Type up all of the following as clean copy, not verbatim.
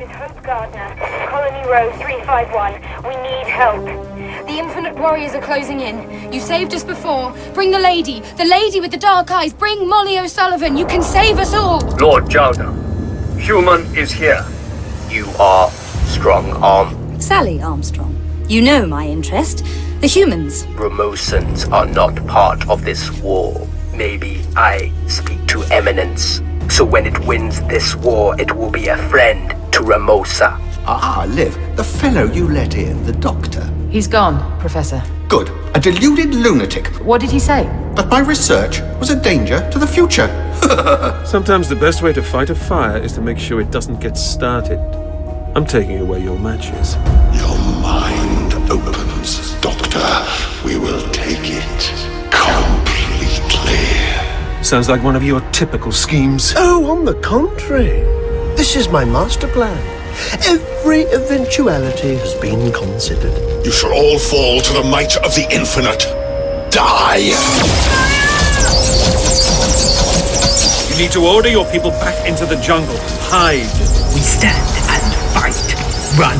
name is Hope Gardner. Colony Row 351. We need help. The Infinite Warriors are closing in. You saved us before. Bring the lady with the dark eyes. Bring Molly O'Sullivan. You can save us all. Lord Jowder, human is here. You are strong-arm. Sally Armstrong. You know my interest. The humans. Remosans are not part of this war. Maybe I speak to Eminence. So when it wins this war, it will be a friend to Remosa. Ah, Liv, the fellow you let in, the doctor. He's gone, Professor. Good. A deluded lunatic. What did he say? That my research was a danger to the future. Sometimes the best way to fight a fire is to make sure it doesn't get started. I'm taking away your matches. Your mind opens, Doctor. We will take it completely. Sounds like one of your typical schemes. Oh, on the contrary. This is my master plan. Every eventuality has been considered. You shall all fall to the might of the infinite. Die! You need to order your people back into the jungle. Hide. We stand and fight. Run,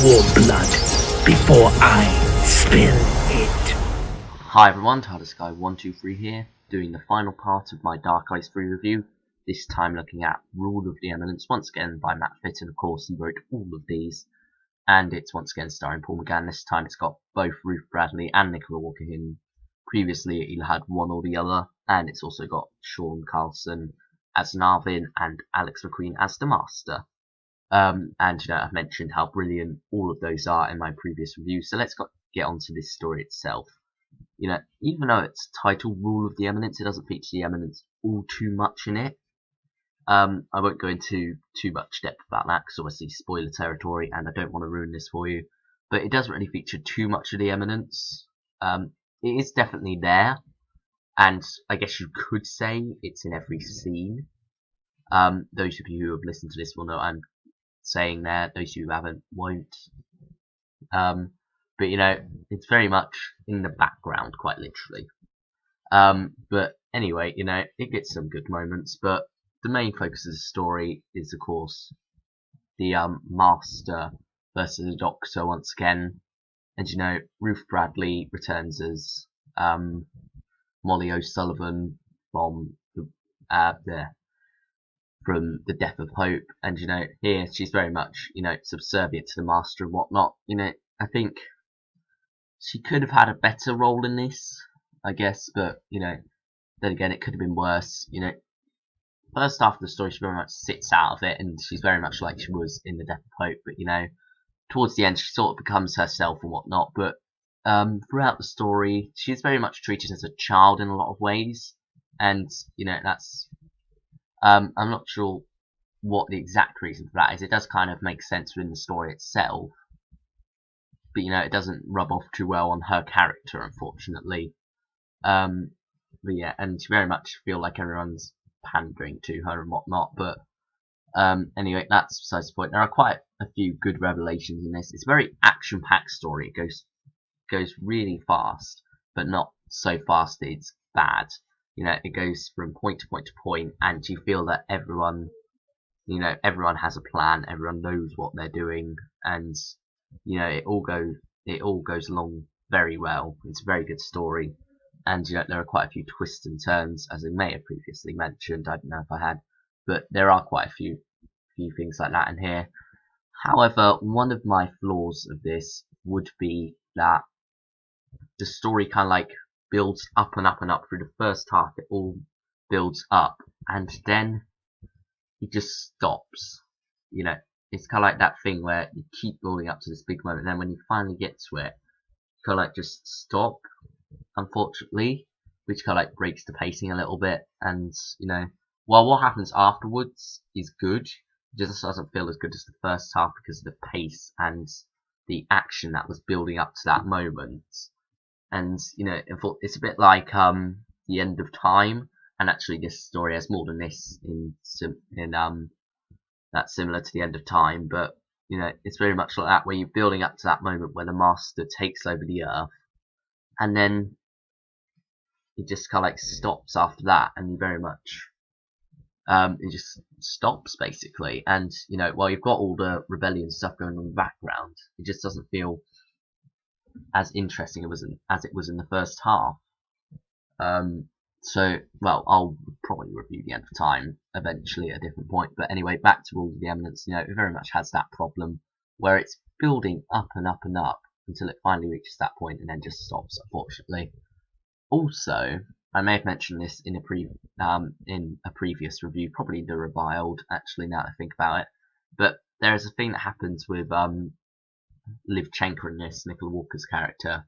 war blood, before I spill it. Hi everyone, TardisGuy123 here, doing the final part of my Dark Eyes 3 review, this time looking at Rule of the Eminence, once again by Matt Fitton. Of course, he wrote all of these, and it's once again starring Paul McGann. This time it's got both Ruth Bradley and Nicola Walker in. Previously it either had one or the other, and it's also got Sean Carlson as Narvin and Alex McQueen as the Master. And I've mentioned how brilliant all of those are in my previous review, so let's get on to this story itself. Even though it's titled Rule of the Eminence, it doesn't feature the Eminence all too much in it. I won't go into too much depth about that, because obviously spoiler territory, and I don't want to ruin this for you. But it doesn't really feature too much of the Eminence. It is definitely there, and I guess you could say it's in every scene. Those of you who have listened to this will know what I'm saying there. Those of you who haven't won't. But it's very much in the background, quite literally. But anyway, it gets some good moments, but the main focus of the story is, of course, the Master versus the Doctor once again. And Ruth Bradley returns as Molly O'Sullivan from the Death of Hope, and here she's very much subservient to the Master and whatnot. I think she could have had a better role in this, I guess, but then again it could have been worse. First half of the story she very much sits out of it, and she's very much like she was in the Death of Hope, but towards the end she sort of becomes herself and whatnot. But throughout the story she's very much treated as a child in a lot of ways, and that's I'm not sure what the exact reason for that is. It does kind of make sense within the story itself, but it doesn't rub off too well on her character, unfortunately. But yeah, and you very much feel like everyone's pandering to her and whatnot. But anyway, that's besides the point. There are quite a few good revelations in this. It's a very action-packed story. It goes really fast, but not so fast that it's bad. It goes from point to point to point, and you feel that everyone has a plan. Everyone knows what they're doing, and it all goes along very well. It's a very good story, and there are quite a few twists and turns, as I may have previously mentioned. I don't know if I had, but there are quite a few things like that in here. However, one of my flaws of this would be that the story kind of like builds up and up and up through the first half. It all builds up, and then it just stops. It's kind of like that thing where you keep building up to this big moment, and then when you finally get to it, you kind of like just stop, unfortunately, which kind of like breaks the pacing a little bit. And while what happens afterwards is good, it just doesn't feel as good as the first half because of the pace and the action that was building up to that moment. And it's a bit like The End of Time, and actually this story has more than this in that's similar to The End of Time, but it's very much like that, where you're building up to that moment where the Master takes over the Earth, and then it just kind of like stops after that, and you very much it just stops basically. And you know, while you've got all the rebellion stuff going on in the background, it just doesn't feel as interesting as it was in the first half. So, well, I'll probably review the end of time eventually at a different point. But anyway, back to Rules of the Eminence. You know, it very much has that problem where it's building up and up and up until it finally reaches that point and then just stops, unfortunately. Also, I may have mentioned this in a previous review, probably the Reviled, actually, now that I think about it. But there is a thing that happens with Liv Chenka in this, Nicola Walker's character,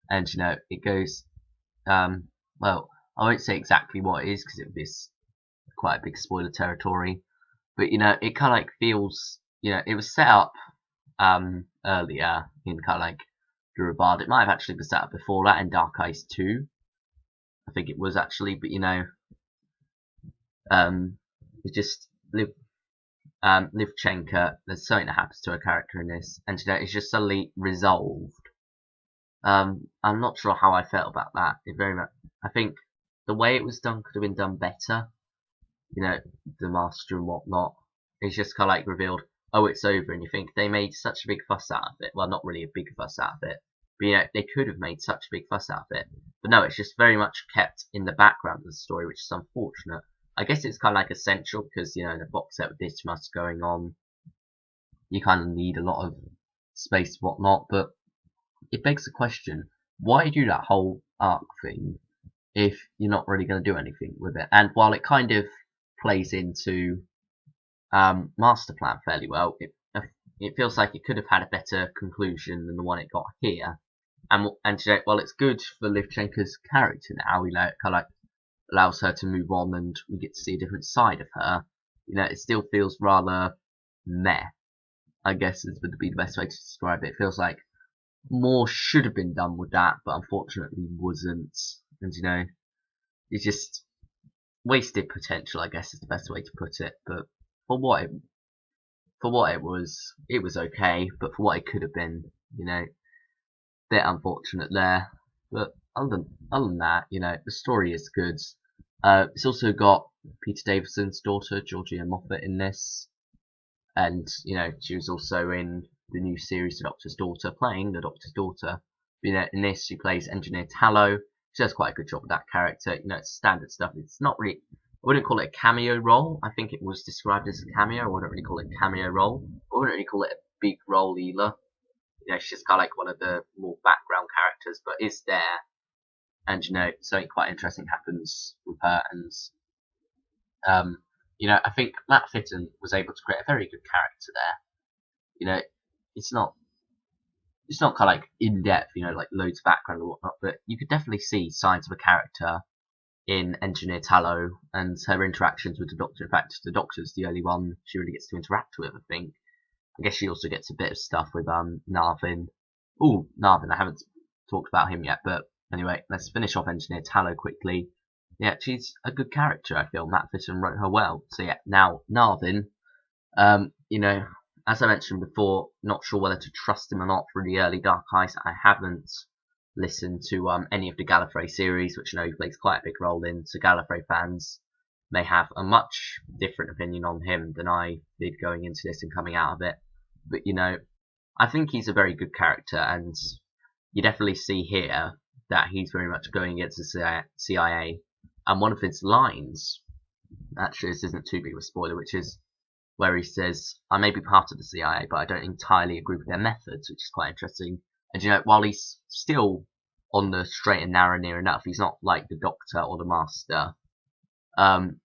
and you know, it goes, well, I won't say exactly what it is because it would be quite a big spoiler territory, but you know, it kind of like feels, you know, it was set up earlier in kind of like the Reviled. It might have actually been set up before that in Dark Eyes 2. I think it was actually, but you know, it just Liv Chenka, there's something that happens to her character in this, and you know, it's just suddenly resolved. I'm not sure how I felt about that. It very much, I think the way it was done could have been done better. You know, the master and whatnot. It's just kind of like revealed, oh, it's over, and you think they made such a big fuss out of it. Well, not really a big fuss out of it, but you know, they could have made such a big fuss out of it. But no, it's just very much kept in the background of the story, which is unfortunate. I guess it's kind of like essential because, you know, in a box set with this much going on, you kind of need a lot of space and whatnot. But it begs the question, why do that whole arc thing if you're not really going to do anything with it? And while it kind of plays into Master Plan fairly well, it feels like it could have had a better conclusion than the one it got here. And you know, while it's good for Liv Chenka's character now, you know, it kind of like allows her to move on and we get to see a different side of her, you know, it still feels rather meh, I guess would be the best way to describe it. It feels like more should have been done with that, but unfortunately wasn't. And you know, it's just wasted potential, I guess is the best way to put it. But for what it was okay. But for what it could have been, you know, bit unfortunate there. But other than that, you know, the story is good. It's also got Peter Davison's daughter, Georgia Moffat, in this. And, you know, she was also in the new series, The Doctor's Daughter, playing the Doctor's daughter. But, you know, in this, she plays Engineer Tallow. She does quite a good job with that character. You know, it's standard stuff. It's not really, I wouldn't call it a cameo role. I think it was described as a cameo. I wouldn't really call it a cameo role. I wouldn't really call it a big role either. You know, she's just kind of like one of the more background characters, but is there. And, you know, something quite interesting happens with her. And, you know, I think Matt Fitton was able to create a very good character there. You know, it's not kind of like in depth, you know, like loads of background and whatnot, but you could definitely see signs of a character in Engineer Tallow and her interactions with the Doctor. In fact, the Doctor's the only one she really gets to interact with, I think. I guess she also gets a bit of stuff with Narvin. Oh, Narvin, I haven't talked about him yet, but anyway, let's finish off Engineer Tallow quickly. Yeah, she's a good character, I feel. Matt Fitton wrote her well. So yeah, now Narvin, you know, as I mentioned before, not sure whether to trust him or not for the early Dark Eyes. I haven't listened to any of the Gallifrey series, which I know he plays quite a big role in, so Gallifrey fans may have a much different opinion on him than I did going into this and coming out of it. But, you know, I think he's a very good character, and you definitely see here that he's very much going against the CIA. And one of his lines, actually this isn't too big of a spoiler, which is where he says, I may be part of the CIA, but I don't entirely agree with their methods, which is quite interesting. And, you know, while he's still on the straight and narrow near enough, he's not like the Doctor or the Master.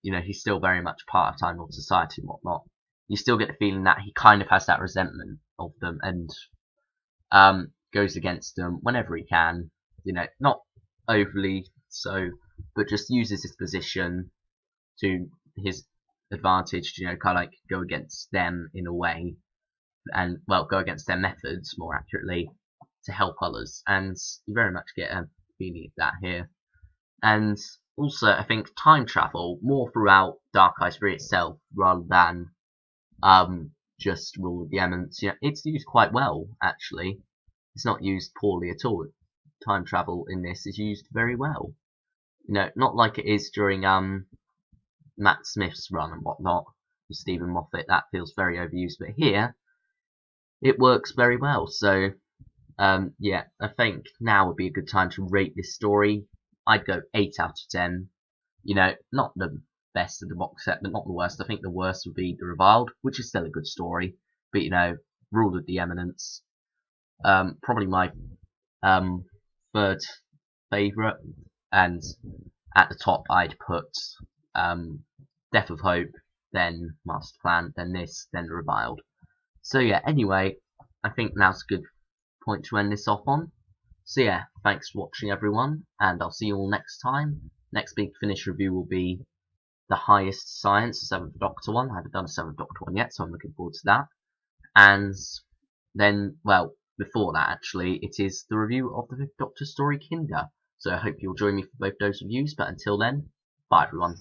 You know, he's still very much part of Time Lord Society and whatnot. You still get the feeling that he kind of has that resentment of them and goes against them whenever he can. You know, not overly so, but just uses his position to his advantage to, you know, kind of like go against them in a way, and, well, go against their methods, more accurately, to help others. And you very much get a feeling of that here. And also, I think time travel, more throughout Dark Eyes 3 itself, rather than just Rule of the Eminence, you know, it's used quite well, actually. It's not used poorly at all. Time travel in this is used very well. You know, not like it is during Matt Smith's run and whatnot with Stephen Moffat, that feels very overused. But here, it works very well. So, yeah, I think now would be a good time to rate this story. I'd go 8 out of 10. You know, not the best of the box set, but not the worst. I think the worst would be The Reviled, which is still a good story. But, you know, ruled with the Eminence. Probably my third favourite. And at the top, I'd put Death of Hope, then Master Plan, then this, then The Reviled. So yeah, anyway, I think now's a good point to end this off on. So yeah, thanks for watching everyone, and I'll see you all next time. Next big finish review will be The Highest Science, the 7th Doctor one. I haven't done a 7th Doctor one yet, so I'm looking forward to that. And then, well, before that actually, it is the review of the 5th Doctor story Kinder. So I hope you'll join me for both those reviews, but until then, bye everyone.